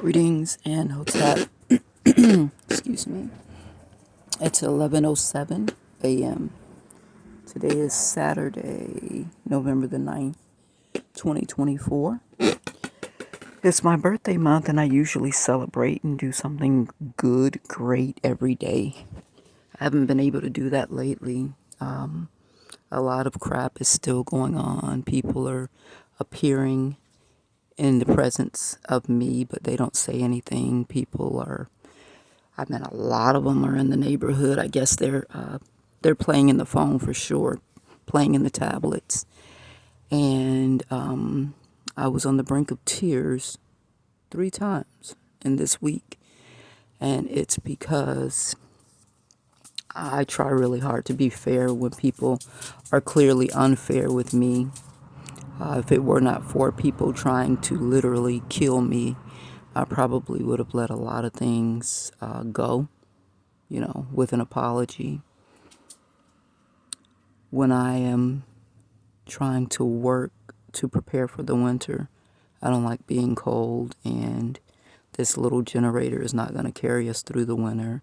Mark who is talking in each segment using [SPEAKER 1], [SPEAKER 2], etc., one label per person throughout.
[SPEAKER 1] Greetings and hotep. Excuse me. It's 11:07 a.m. Today is Saturday, November the 9th, 2024. It's my birthday month and I usually celebrate and do something good, great every day. I haven't been able to do that lately. A lot of crap is still going on. People are appearing in the presence of me, but they don't say anything. A lot of them are in the neighborhood. I guess they're playing in the phone for sure, playing in the tablets. And I was on the brink of tears 3 times in this week. And it's because I try really hard to be fair when people are clearly unfair with me. If it were not for people trying to literally kill me, I probably would have let a lot of things go, with an apology. When I am trying to work to prepare for the winter, I don't like being cold, and this little generator is not going to carry us through the winter.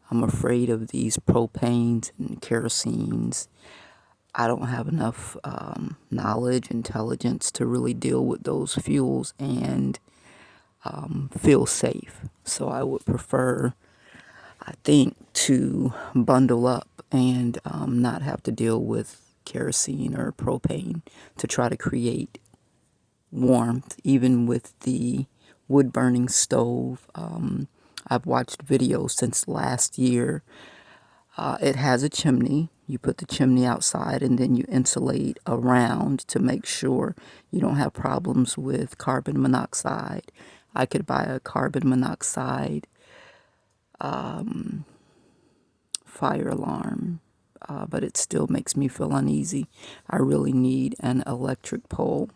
[SPEAKER 1] I'm afraid of these propanes and kerosenes. I don't have enough knowledge, intelligence to really deal with those fuels and feel safe. So I would prefer, I think, to bundle up and not have to deal with kerosene or propane to try to create warmth, even with the wood burning stove. I've watched videos since last year. It has a chimney. You put the chimney outside and then you insulate around to make sure you don't have problems with carbon monoxide. I could buy a carbon monoxide fire alarm, but it still makes me feel uneasy. I really need an electric pole.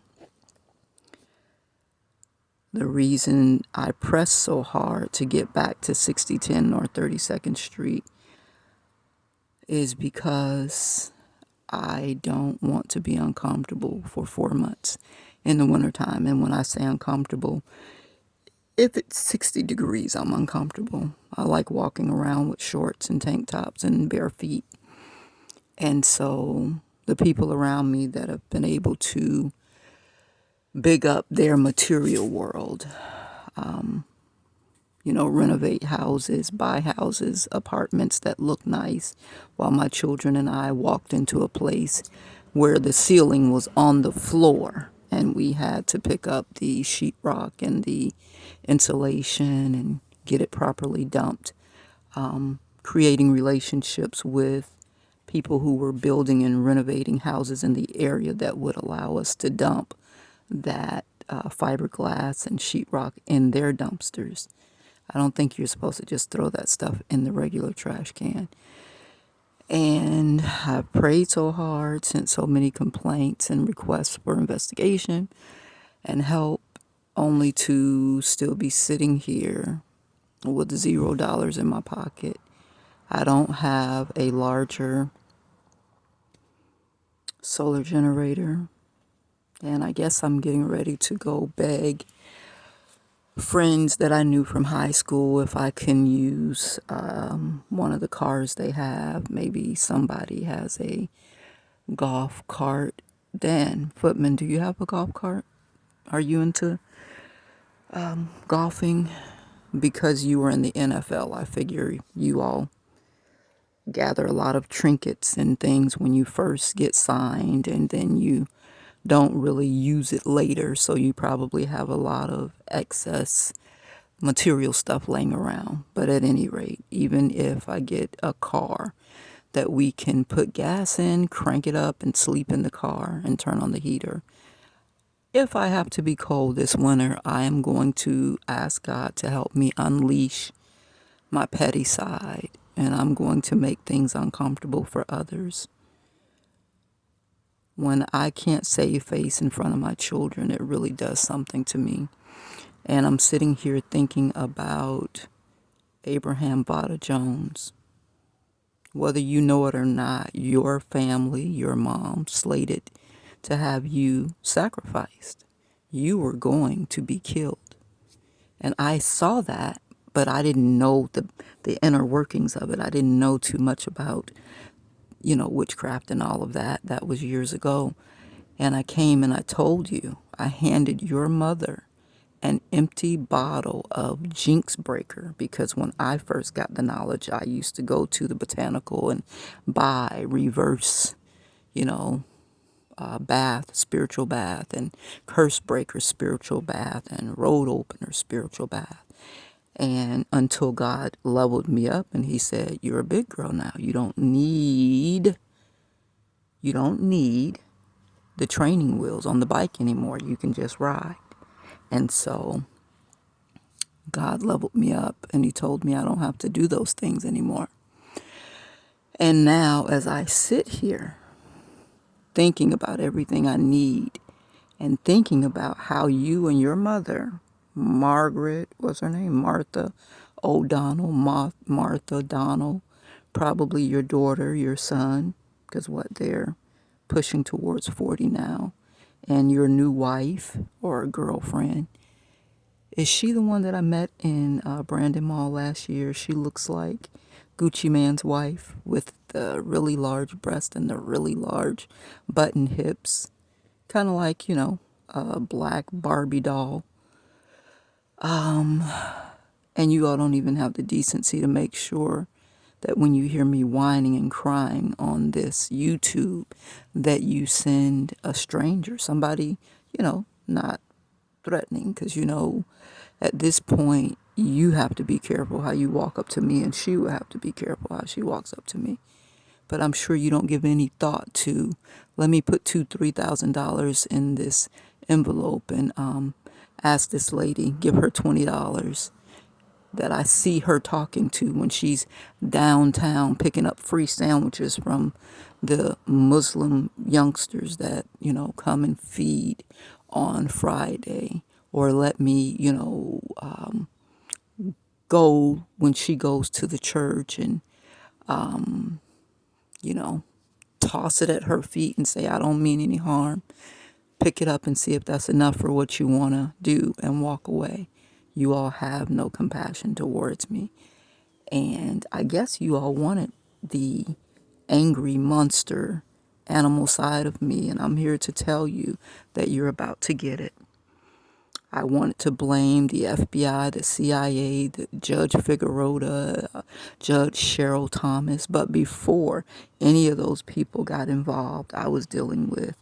[SPEAKER 1] The reason I press so hard to get back to 6010 North 32nd Street is because I don't want to be uncomfortable for 4 months in the wintertime. And when I say uncomfortable, if it's 60 degrees, I'm uncomfortable. I like walking around with shorts and tank tops and bare feet. And so the people around me that have been able to big up their material world, renovate houses, buy houses, apartments that look nice, while my children and I walked into a place where the ceiling was on the floor and we had to pick up the sheetrock and the insulation and get it properly dumped. Creating relationships with people who were building and renovating houses in the area that would allow us to dump that fiberglass and sheetrock in their dumpsters. I don't think you're supposed to just throw that stuff in the regular trash can. And I've prayed so hard, sent so many complaints and requests for investigation and help, only to still be sitting here with $0 in my pocket. I don't have a larger solar generator, and I guess I'm getting ready to go beg friends that I knew from high school if I can use one of the cars they have. Maybe somebody has a golf cart. Dan Footman, do you have a golf cart? Are you into golfing? Because you were in the NFL, I figure you all gather a lot of trinkets and things when you first get signed, and then you don't really use it later, so you probably have a lot of excess material stuff laying around. But at any rate, even if I get a car that we can put gas in, crank it up, and sleep in the car and turn on the heater, if I have to be cold this winter, I am going to ask God to help me unleash my petty side, and I'm going to make things uncomfortable for others. When I can't save face in front of my children, it really does something to me. And I'm sitting here thinking about Abraham Vada Jones. Whether you know it or not, your family, your mom, slated to have you sacrificed. You were going to be killed. And I saw that, but I didn't know the inner workings of it. I didn't know too much about, witchcraft and all of that. That was years ago. And I came and I told you, I handed your mother an empty bottle of Jinx Breaker, because when I first got the knowledge, I used to go to the botanical and buy reverse, you know, bath, spiritual bath, and curse breaker, spiritual bath, and road opener, spiritual bath. And until God leveled me up and he said, you're a big girl now. You don't need the training wheels on the bike anymore. You can just ride. And so God leveled me up and he told me I don't have to do those things anymore. And now as I sit here thinking about everything I need and thinking about how you and your mother, Margaret, what's her name? Martha O'Donnell, Martha Donnell, probably your daughter, your son, because they're pushing towards 40 now, and your new wife or girlfriend. Is she the one that I met in Brandon Mall last year? She looks like Gucci Mane's wife with the really large breast and the really large button hips. Kind of like, a black Barbie doll. And you all don't even have the decency to make sure that when you hear me whining and crying on this YouTube, that you send a stranger, somebody, not threatening, because, at this point, you have to be careful how you walk up to me, and she will have to be careful how she walks up to me. But I'm sure you don't give any thought to, let me put $2,000-$3,000 in this envelope and ask this lady, give her $20 that I see her talking to when she's downtown picking up free sandwiches from the Muslim youngsters that, come and feed on Friday. Or let me, go when she goes to the church and, toss it at her feet and say, I don't mean any harm. Pick it up and see if that's enough for what you want to do and walk away. You all have no compassion towards me. And I guess you all wanted the angry monster animal side of me. And I'm here to tell you that you're about to get it. I wanted to blame the FBI, the CIA, the Judge Figueroa, Judge Cheryl Thomas. But before any of those people got involved, I was dealing with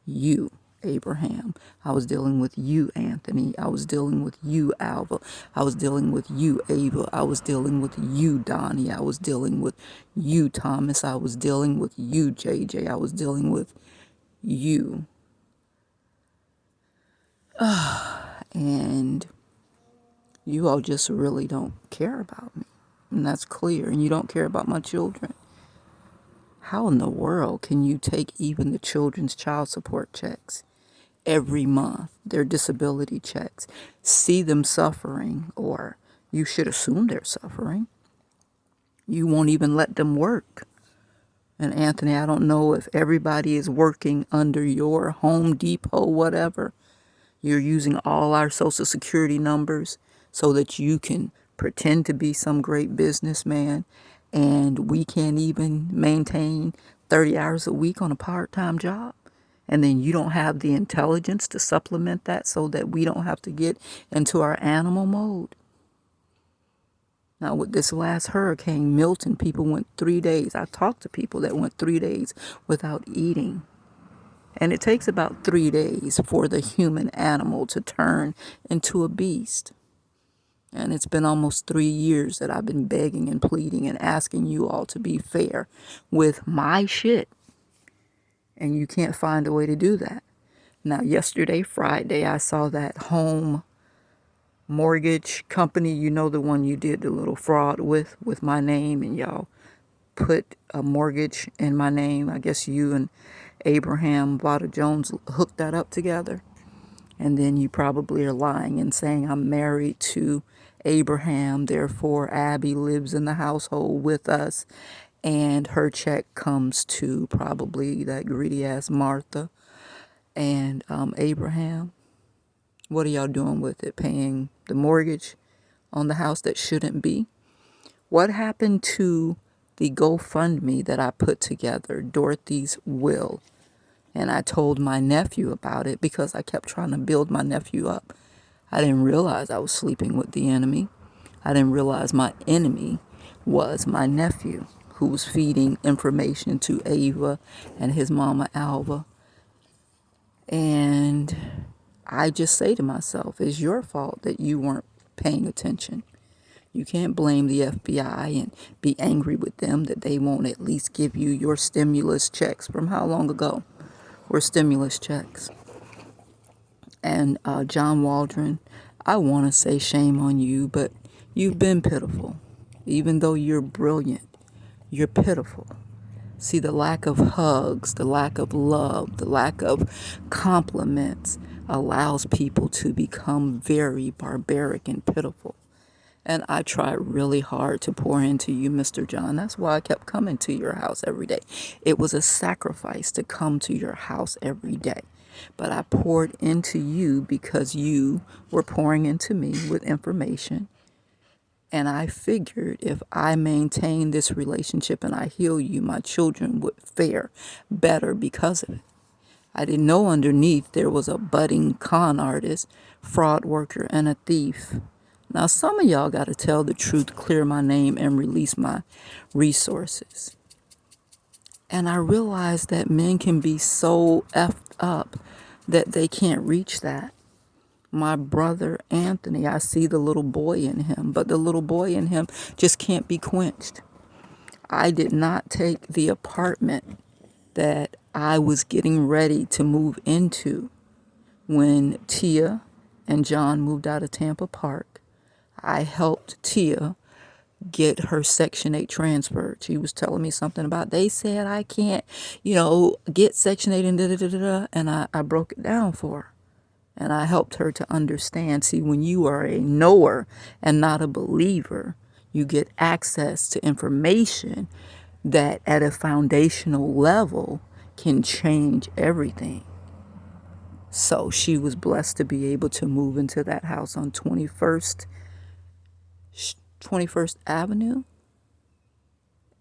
[SPEAKER 1] you, Abraham. I was dealing with you, Anthony. I was dealing with you, Alva. I was dealing with you, Ava. I was dealing with you, Donnie. I was dealing with you, Thomas. I was dealing with you, JJ. I was dealing with you. And you all just really don't care about me. And that's clear. And you don't care about my children. How in the world can you take even the children's child support checks every month, their disability checks, see them suffering, or you should assume they're suffering? You won't even let them work. And Anthony, I don't know if everybody is working under your Home Depot, whatever. You're using all our Social Security numbers so that you can pretend to be some great businessman, and we can't even maintain 30 hours a week on a part-time job. And then you don't have the intelligence to supplement that so that we don't have to get into our animal mode. Now, with this last hurricane, Milton, people went 3 days. I talked to people that went 3 days without eating. And it takes about 3 days for the human animal to turn into a beast. And it's been almost 3 years that I've been begging and pleading and asking you all to be fair with my shit. And you can't find a way to do that. Now, yesterday, Friday, I saw that home mortgage company, the one you did the little fraud with my name, and y'all put a mortgage in my name. I guess you and Abraham Vada Jones hooked that up together. And then you probably are lying and saying I'm married to Abraham, therefore Abby lives in the household with us, and her check comes to probably that greedy ass Martha and Abraham. What are y'all doing with it? Paying the mortgage on the house that shouldn't be? What happened to the GoFundMe that I put together, Dorothy's Will? And I told my nephew about it because I kept trying to build my nephew up. I didn't realize I was sleeping with the enemy. I didn't realize my enemy was my nephew, who was feeding information to Ava and his mama Alva. And I just say to myself, it's your fault that you weren't paying attention. You can't blame the FBI and be angry with them that they won't at least give you your stimulus checks from how long ago were stimulus checks. And John Waldron, I want to say shame on you, but you've been pitiful. Even though you're brilliant, you're pitiful. See, the lack of hugs, the lack of love, the lack of compliments allows people to become very barbaric and pitiful. And I tried really hard to pour into you, Mr. John. That's why I kept coming to your house every day. It was a sacrifice to come to your house every day. But I poured into you because you were pouring into me with information. And I figured if I maintain this relationship and I heal you, my children would fare better because of it. I didn't know underneath there was a budding con artist, fraud worker, and a thief. Now, some of y'all got to tell the truth, clear my name, and release my resources. And I realized that men can be so effed up that they can't reach that. My brother Anthony, I see the little boy in him, but the little boy in him just can't be quenched. I did not take the apartment that I was getting ready to move into when Tia and John moved out of Tampa Park. I helped Tia get her Section 8 transferred. She was telling me something about, they said I can't, get Section 8 and da-da-da-da-da, and I broke it down for her. And I helped her to understand, see, when you are a knower and not a believer, you get access to information that at a foundational level can change everything. So she was blessed to be able to move into that house on 21st Avenue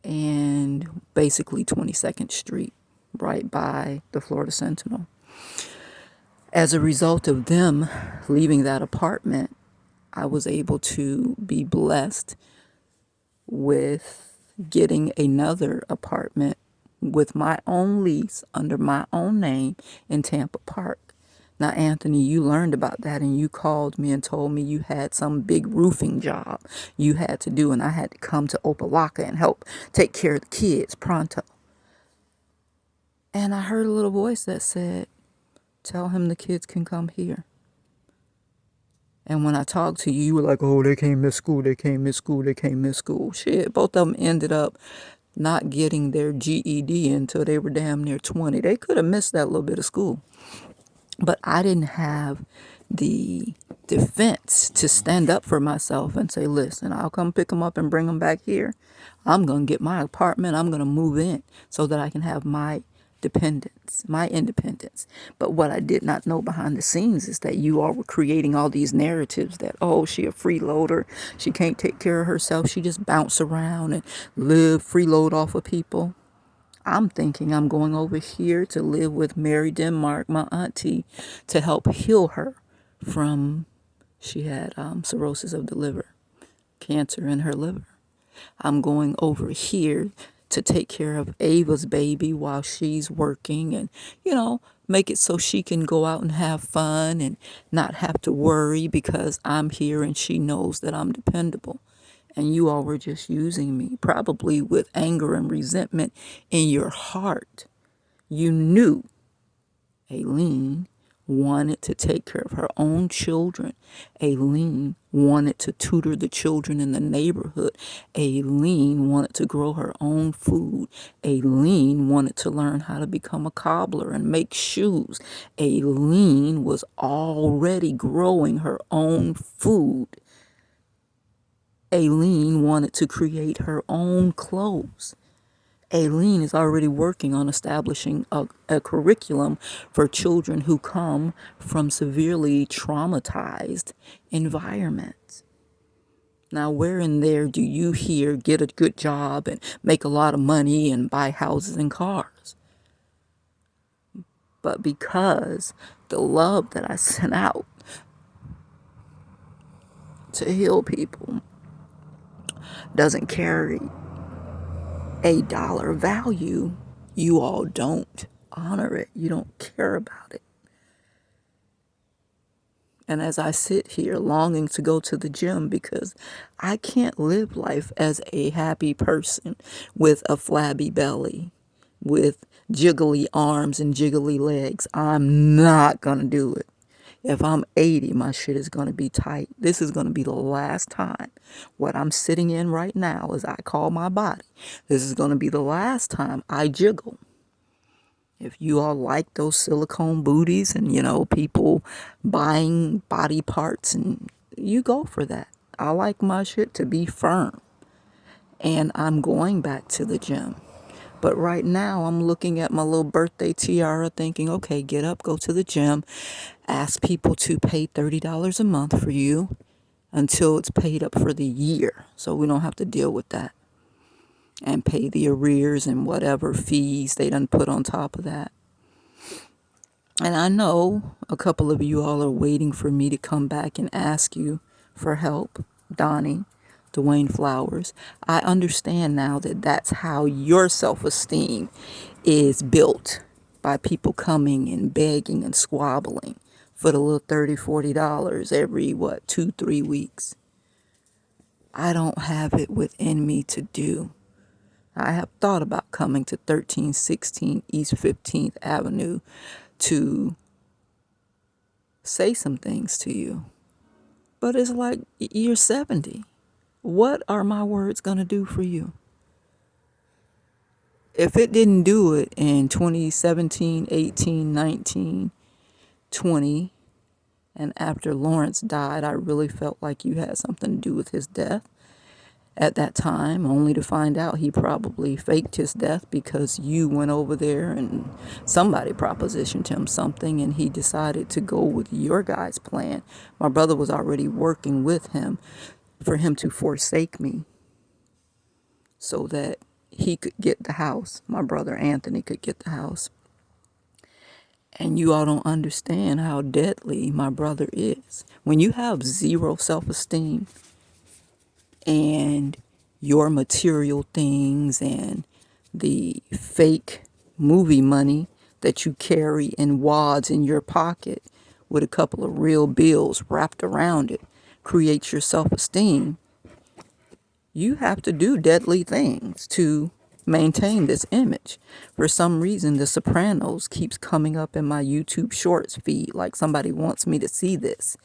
[SPEAKER 1] and basically 22nd Street, right by the Florida Sentinel. As a result of them leaving that apartment, I was able to be blessed with getting another apartment with my own lease under my own name in Tampa Park. Now, Anthony, you learned about that and you called me and told me you had some big roofing job you had to do, and I had to come to Opelika and help take care of the kids pronto. And I heard a little voice that said, tell him the kids can come here. And when I talked to you, you were like, oh, they can't miss school, they can't miss school, they can't miss school. Shit, both of them ended up not getting their GED until they were damn near 20. They could have missed that little bit of school. But I didn't have the defense to stand up for myself and say, listen, I'll come pick them up and bring them back here. I'm going to get my apartment. I'm going to move in so that I can have my independence. But what I did not know behind the scenes is that you all were creating all these narratives that, oh, she a freeloader. She can't take care of herself. She just bounce around and live freeload off of people. I'm thinking I'm going over here to live with Mary Denmark, my auntie, to help heal her from, she had cirrhosis of the liver, cancer in her liver. I'm going over here to take care of Ava's baby while she's working and, make it so she can go out and have fun and not have to worry because I'm here and she knows that I'm dependable. And you all were just using me, probably with anger and resentment in your heart. You knew Aileen wanted to take care of her own children. Aileen wanted to tutor the children in the neighborhood. Aileen wanted to grow her own food. Aileen wanted to learn how to become a cobbler and make shoes. Aileen was already growing her own food. Aileen wanted to create her own clothes. Aileen is already working on establishing a curriculum for children who come from severely traumatized environments. Now, where in there do you hear get a good job and make a lot of money and buy houses and cars? But because the love that I sent out to heal people doesn't carry a dollar value, you all don't honor it. You don't care about it. And as I sit here longing to go to the gym because I can't live life as a happy person with a flabby belly, with jiggly arms and jiggly legs. I'm not going to do it. If I'm 80, my shit is going to be tight. This is going to be the last time. What I'm sitting in right now, as I call my body, this is going to be the last time I jiggle. If you all like those silicone booties and, people buying body parts, and you go for that. I like my shit to be firm. And I'm going back to the gym. But right now, I'm looking at my little birthday tiara thinking, okay, get up, go to the gym, ask people to pay $30 a month for you until it's paid up for the year. So we don't have to deal with that. And pay the arrears and whatever fees they done put on top of that. And I know a couple of you all are waiting for me to come back and ask you for help. Donnie, Dwayne Flowers. I understand now that that's how your self-esteem is built, by people coming and begging and squabbling for the little $30, $40 every, 2-3 weeks. I don't have it within me to do. I have thought about coming to 1316 East 15th Avenue to say some things to you. But it's like, you're 70. What are my words going to do for you? If it didn't do it in 2017, 18, 19, 20, and after Lawrence died, I really felt like you had something to do with his death at that time, only to find out he probably faked his death because you went over there and somebody propositioned him something and he decided to go with your guys' plan. My brother was already working with him for him to forsake me so that he could get the house. My brother Anthony could get the house. And you all don't understand how deadly my brother is. When you have zero self-esteem, and your material things and the fake movie money that you carry in wads in your pocket with a couple of real bills wrapped around it creates your self-esteem, you have to do deadly things to maintain this image. For some reason, The Sopranos keeps coming up in my YouTube Shorts feed like somebody wants me to see this.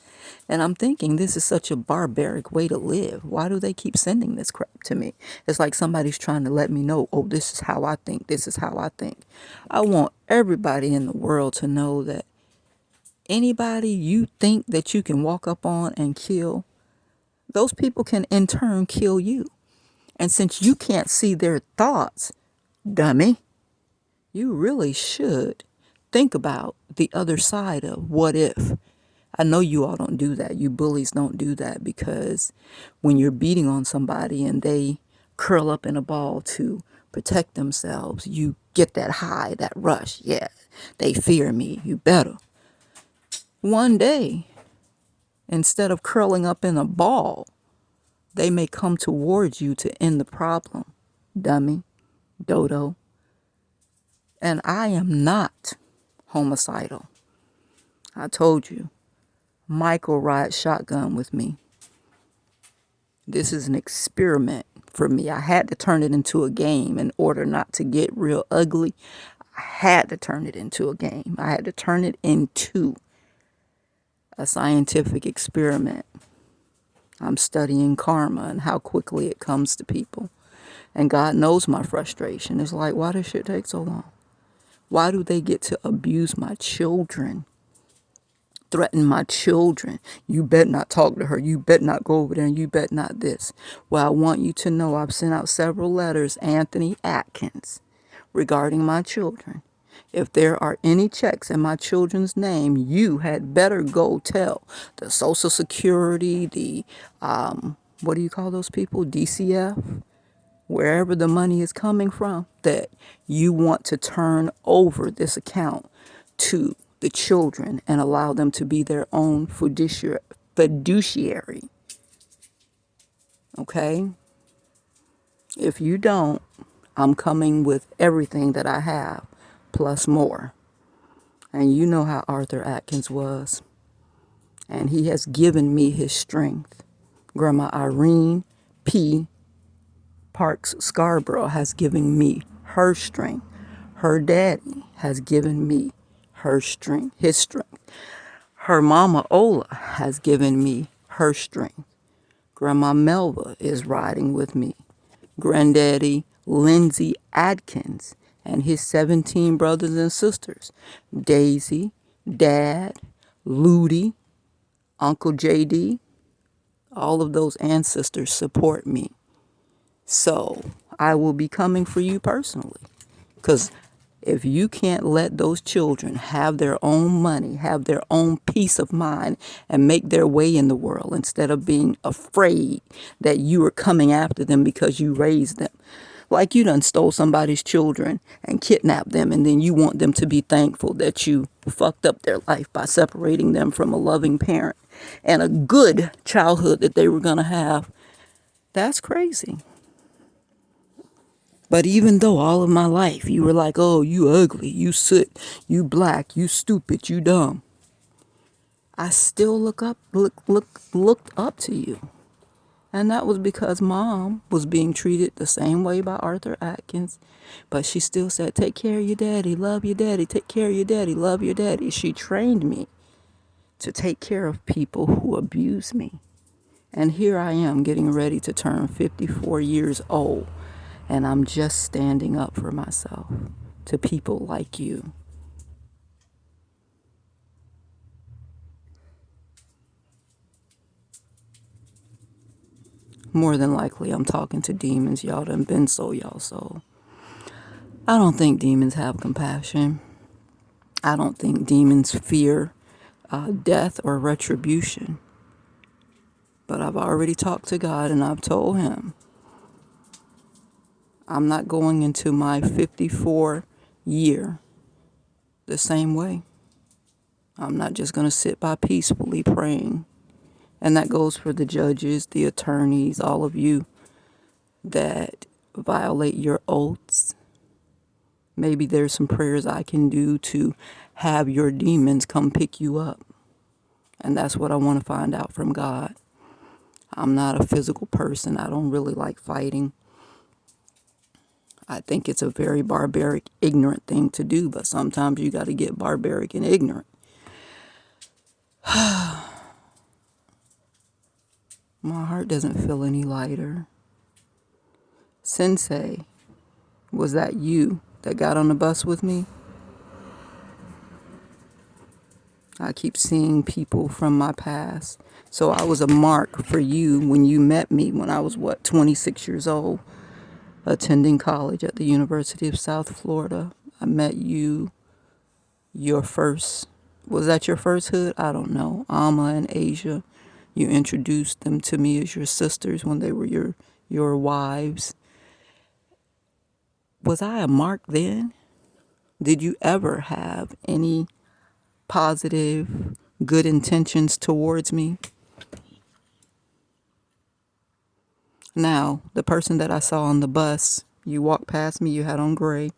[SPEAKER 1] And I'm thinking, this is such a barbaric way to live. Why do they keep sending this crap to me? It's like somebody's trying to let me know, oh, this is how I think. This is how I think. I want everybody in the world to know that anybody you think that you can walk up on and kill, those people can in turn kill you. And since you can't see their thoughts, dummy, you really should think about the other side of what if. I know you all don't do that. You bullies don't do that, because when you're beating on somebody and they curl up in a ball to protect themselves, you get that high, that rush. Yeah, they fear me. You better. One day, instead of curling up in a ball, they may come towards you to end the problem. Dummy, dodo. And I am not homicidal. I told you. Michael rides shotgun with me. This is an experiment for me. I had to turn it into a game in order not to get real ugly. I had to turn it into a game. I had to turn it into a scientific experiment. I'm studying karma and how quickly it comes to people. And God knows my frustration. It's like, why does shit take so long? Why do they get to abuse my children threaten my children. You bet not talk to her. You bet not go over there, and you bet not this. Well, I want you to know I've sent out several letters, Anthony Atkins, regarding my children. If there are any checks in my children's name, you had better go tell the Social Security, the, what do you call those people? DCF, wherever the money is coming from, that you want to turn over this account to the children and allow them to be their own fiduciary. Okay? If you don't, I'm coming with everything that I have, plus more. And you know how Arthur Atkins was. And he has given me his strength. Grandma Irene P. Parks Scarborough has given me her strength. Her daddy has given me her strength, his strength. Her mama Ola has given me her strength. Grandma Melva is riding with me. Granddaddy Lindsay Adkins and his 17 brothers and sisters. Daisy, Dad, Ludi, Uncle JD, all of those ancestors support me. So I will be coming for you personally. Because if you can't let those children have their own money, have their own peace of mind, and make their way in the world instead of being afraid that you are coming after them because you raised them. Like you done stole somebody's children and kidnapped them, and then you want them to be thankful that you fucked up their life by separating them from a loving parent and a good childhood that they were going to have. That's crazy. But even though all of my life you were like, oh, you ugly, you soot, you black, you stupid, you dumb, I still looked up to you. And that was because Mom was being treated the same way by Arthur Atkins. But she still said, take care of your daddy, love your daddy, take care of your daddy, love your daddy. She trained me to take care of people who abuse me. And here I am getting ready to turn 54 years old. And I'm just standing up for myself to people like you. More than likely, I'm talking to demons. Y'all done been so y'all so. I don't think demons have compassion. I don't think demons fear death or retribution. But I've already talked to God and I've told him I'm not going into my 54 year the same way. I'm not just going to sit by peacefully praying. And that goes for the judges, the attorneys, all of you that violate your oaths. Maybe there's some prayers I can do to have your demons come pick you up. And that's what I want to find out from God. I'm not a physical person. I don't really like fighting. I think it's a very barbaric, ignorant thing to do, but sometimes you got to get barbaric and ignorant. My heart doesn't feel any lighter. Sensei, was that you that got on the bus with me? I keep seeing people from my past. So I was a mark for you when you met me when I was, 26 years old, attending college at the University of South Florida. I met you, was that your first hood? I don't know. Alma and Asia. You introduced them to me as your sisters when they were your wives. Was I a mark then? Did you ever have any positive, good intentions towards me? Now, the person that I saw on the bus, you walked past me, you had on gray,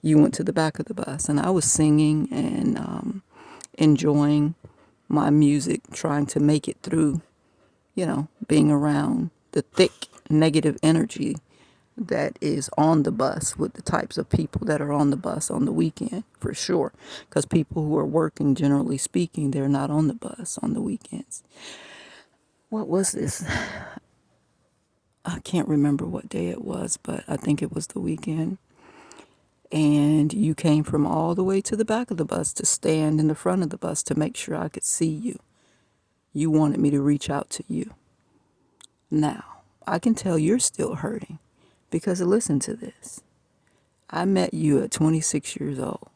[SPEAKER 1] you went to the back of the bus, and I was singing and enjoying my music, trying to make it through, being around the thick negative energy that is on the bus with the types of people that are on the bus on the weekend, for sure. Because people who are working, generally speaking, they're not on the bus on the weekends. What was this? I can't remember what day it was, but I think it was the weekend. And you came from all the way to the back of the bus to stand in the front of the bus to make sure I could see you. You wanted me to reach out to you. Now, I can tell you're still hurting because listen to this. I met you at 26 years old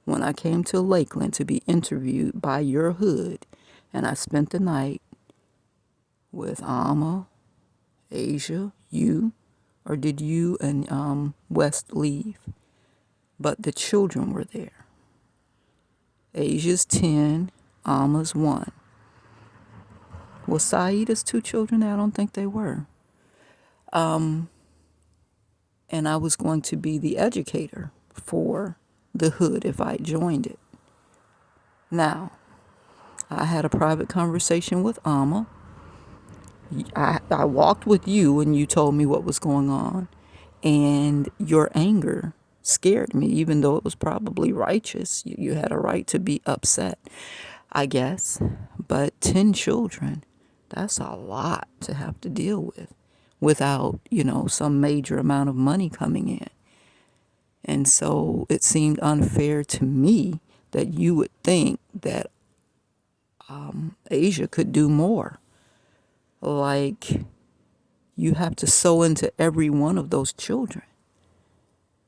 [SPEAKER 1] when I came to Lakeland to be interviewed by your hood, and I spent the night with Alma, Asia, you, or did you and West leave? But the children were there. Asia's 10, Alma's 1. Was Saida's 2 children there? I don't think they were. And I was going to be the educator for the hood if I joined it. Now, I had a private conversation with Alma. I walked with you and you told me what was going on. And your anger scared me, even though it was probably righteous. You had a right to be upset, I guess. But 10 children, that's a lot to have to deal with without, some major amount of money coming in. And so it seemed unfair to me that you would think that Asia could do more. Like, you have to sow into every one of those children.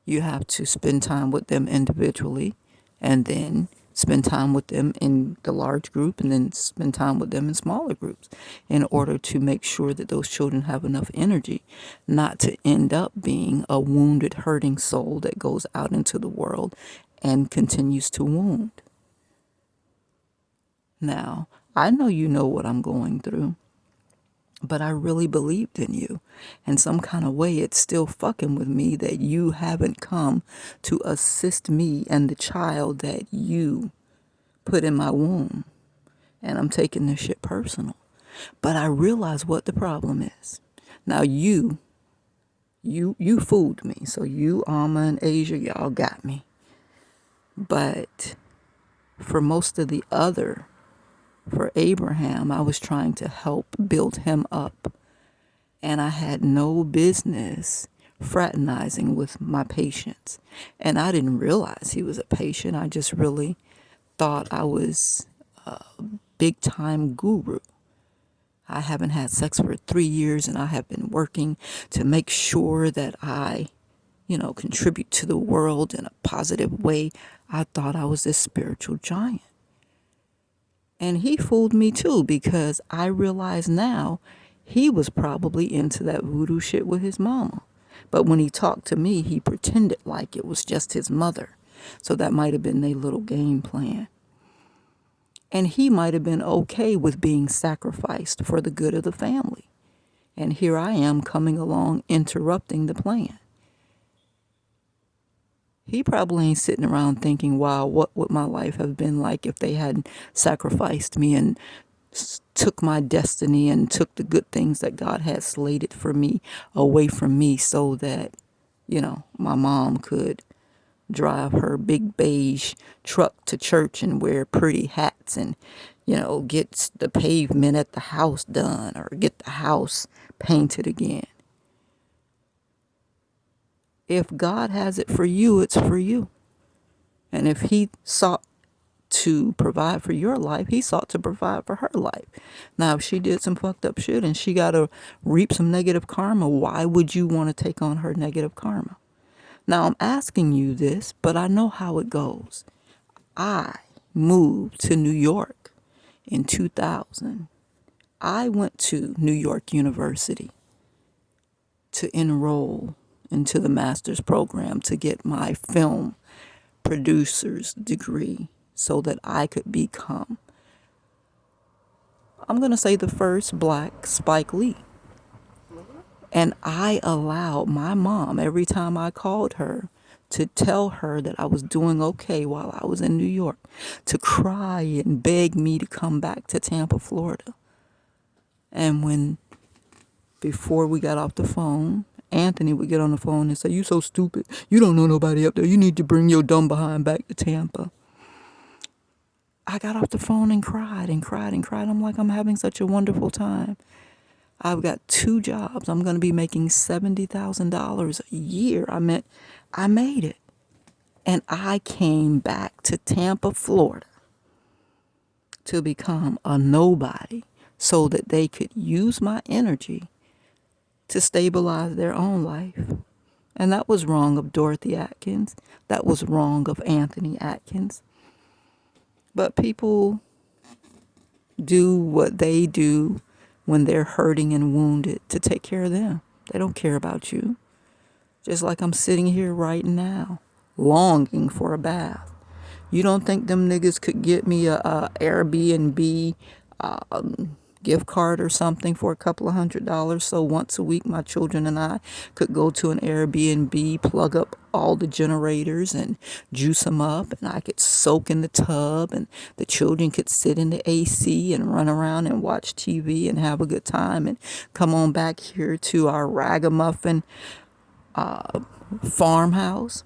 [SPEAKER 1] You have to spend time with them individually and then spend time with them in the large group and then spend time with them in smaller groups in order to make sure that those children have enough energy not to end up being a wounded, hurting soul that goes out into the world and continues to wound. Now, I know you know what I'm going through, but I really believed in you. In some kind of way, it's still fucking with me that you haven't come to assist me and the child that you put in my womb. And I'm taking this shit personal. But I realize what the problem is. Now you fooled me. So you, Alma, and Asia, y'all got me. But for most of the other, for Abraham, I was trying to help build him up. And I had no business fraternizing with my patients. And I didn't realize he was a patient. I just really thought I was a big time guru. I haven't had sex for 3 years and I have been working to make sure that I, contribute to the world in a positive way. I thought I was this spiritual giant. And he fooled me too, because I realize now he was probably into that voodoo shit with his mama. But when he talked to me, he pretended like it was just his mother. So that might have been their little game plan. And he might have been okay with being sacrificed for the good of the family. And here I am coming along interrupting the plan. He probably ain't sitting around thinking, wow, what would my life have been like if they hadn't sacrificed me and took my destiny and took the good things that God had slated for me away from me so that, my mom could drive her big beige truck to church and wear pretty hats and, get the pavement at the house done or get the house painted again. If God has it for you, it's for you. And if he sought to provide for your life, he sought to provide for her life. Now, if she did some fucked up shit and she got to reap some negative karma, why would you want to take on her negative karma? Now, I'm asking you this, but I know how it goes. I moved to New York in 2000. I went to New York University to enroll into the master's program to get my film producer's degree so that I could become, I'm going to say, the first black Spike Lee. And I allowed my mom, every time I called her, to tell her that I was doing okay while I was in New York, to cry and beg me to come back to Tampa, Florida. And before we got off the phone, Anthony would get on the phone and say, "You so stupid. You don't know nobody up there. You need to bring your dumb behind back to Tampa." I got off the phone and cried and cried and cried. I'm like, I'm having such a wonderful time. I've got 2 jobs. I'm going to be making $70,000 a year. I made it. And I came back to Tampa, Florida to become a nobody so that they could use my energy to stabilize their own life. And that was wrong of Dorothy Atkins. That was wrong of Anthony Atkins. But people do what they do when they're hurting and wounded to take care of them. They don't care about you. Just like I'm sitting here right now, longing for a bath. You don't think them niggas could get me a Airbnb gift card or something for a couple of $100 so once a week my children and I could go to an Airbnb, plug up all the generators and juice them up, and I could soak in the tub and the children could sit in the AC and run around and watch TV and have a good time and come on back here to our ragamuffin farmhouse.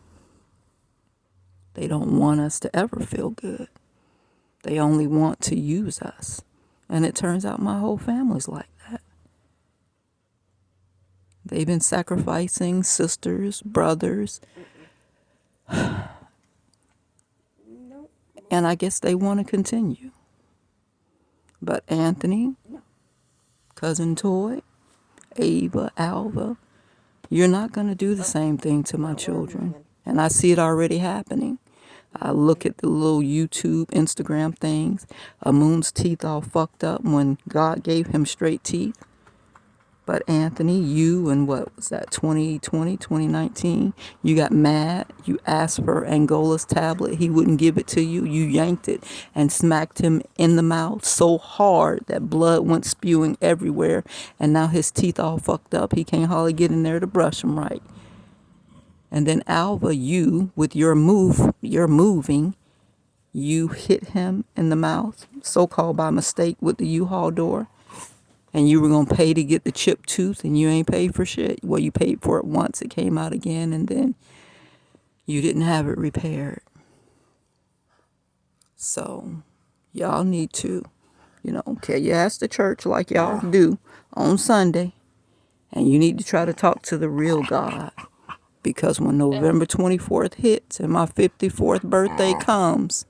[SPEAKER 1] They don't want us to ever feel good. They only want to use us. And it turns out my whole family's like that. They've been sacrificing sisters, brothers. And I guess they want to continue. But Anthony, Cousin Toy, Ava, Alva, you're not going to do the same thing to my children. And I see it already happening. I look at the little YouTube, Instagram things. Moon's teeth all fucked up when God gave him straight teeth. But Anthony, you in what was that, 2020, 2019, you got mad. You asked for Angola's tablet. He wouldn't give it to you. You yanked it and smacked him in the mouth so hard that blood went spewing everywhere. And now his teeth all fucked up. He can't hardly get in there to brush them right. And then Alva, you, with your moving, you hit him in the mouth, so-called by mistake, with the U-Haul door. And you were going to pay to get the chipped tooth, and you ain't paid for shit. Well, you paid for it once. It came out again, and then you didn't have it repaired. So y'all need to, carry your ass to church like y'all do on Sunday. And you need to try to talk to the real God. Because when November 24th hits and my 54th birthday comes,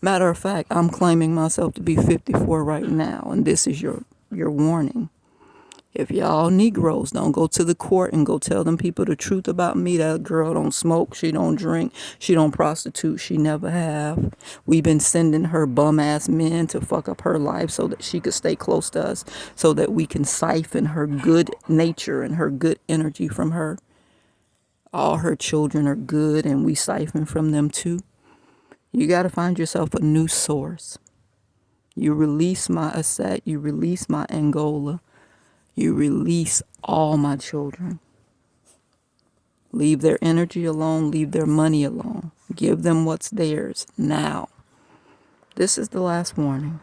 [SPEAKER 1] matter of fact, I'm claiming myself to be 54 right now, and this is your warning. If y'all Negroes don't go to the court and go tell them people the truth about me, that girl don't smoke, she don't drink, she don't prostitute, she never have. We've been sending her bum-ass men to fuck up her life so that she could stay close to us, so that we can siphon her good nature and her good energy from her. All her children are good, and we siphon from them too. You got to find yourself a new source. You release my Aset, you release my Angola, you release all my children. Leave their energy alone, leave their money alone. Give them what's theirs now. This is the last warning.